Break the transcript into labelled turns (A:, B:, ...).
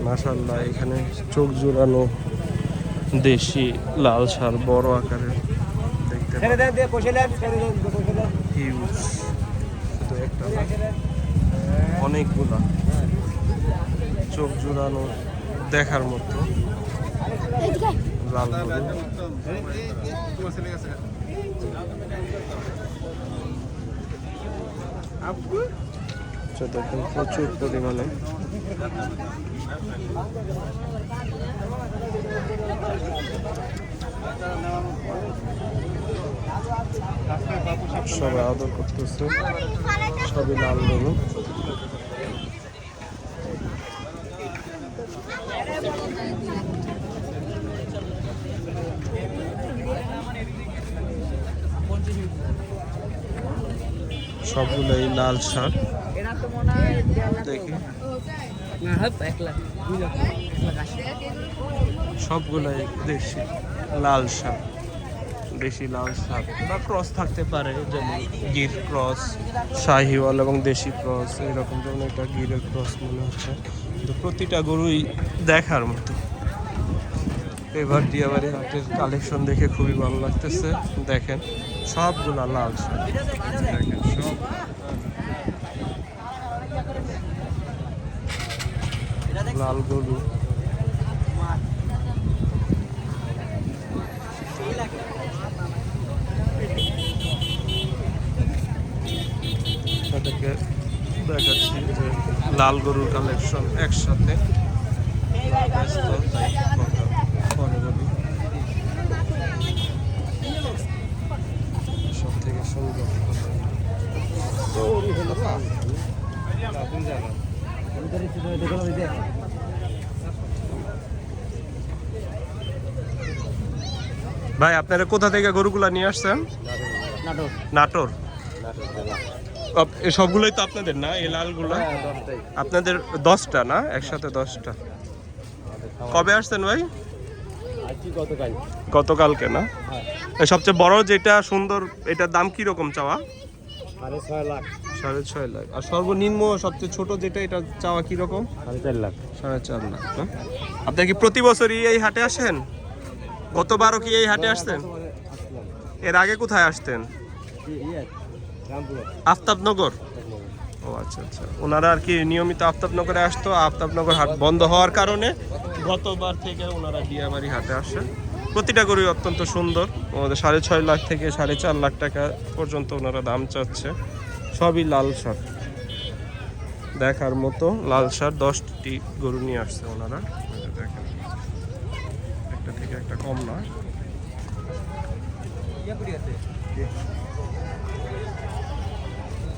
A: মাশাআল্লাহ, এখানে চোখ জোড়ানো দেশি লাল ষাঁড় বড় আকারের দেখতে হিউজ, শুধু একটা না, অনেকগুলা চোখ জোড়ানো দেখার মতো লাল গরু। দেখেন প্রচুর পরিমাণে সবাই আদর করতেছে, সবই লাল গরু। সবগুলোই লাল ষাঁড়। দেখি সবগুলাই দেশি লাল ষাঁড়, দেশি লাল ষাঁড় বা ক্রস থাকতে পারে, যেমন গির ক্রস, শাহিওয়াল এবং দেশি ক্রস, এরকম যেমন এটা গিরের ক্রস মনে হচ্ছে। তো প্রতিটা গরুই দেখার মতো। এবার দিয়াবাড়ি হাটের কালেকশন দেখে খুবই ভালো লাগতেছে। দেখেন সবগুলা লাল ষাঁড়, দেখেন সব লাল গরু। তাদেরকে দেখাচ্ছি যে লাল গরুর কালেকশন একসাথে সব থেকে সুন্দর। ভাই আপনারা কোথা থেকে গরুগুলা নিয়ে আসছেন? নাটোর। সবগুলোই তো আপনাদের না? এই লালগুলো আপনাদের 10টা না? একসাথে 10টা। কবে আসছেন ভাই? গতকালকে না? সবচেয়ে বড় যেটা সুন্দর, এটার দাম কি রকম চাওয়া? 6.5 লাখ। আর সর্বনিম্ন সবচেয়ে ছোট যেটা, এটা চাওয়া কি রকম? 4.5 লাখ। 4.5 লাখ। আপনার কি প্রতি বছরই এই হাটে আসেন? গতবারও কি এই হাটে আসতেন? এর আগে কোথায় আসতেন? আফতাবনগর। ও আচ্ছা আচ্ছা, ওনারা আর কি নিয়মিত আফতাবনগরে আসতো। আফতাবনগর হাট বন্ধ হওয়ার কারণে গতবার থেকে ওনারা দিয়াবাড়ি হাটে আসেন। প্রতিটা গরুই অত্যন্ত সুন্দর। ওদের 6.5 লাখ থেকে 4.5 লাখ টাকা পর্যন্ত ওনারা দাম চাচ্ছে। সবই লাল ষাঁড়, দেখার মতো লাল ষাঁড়। 10টি গরু নিয়ে আসছে ওনারা। দেখেন একটা থেকে একটা কম নয়।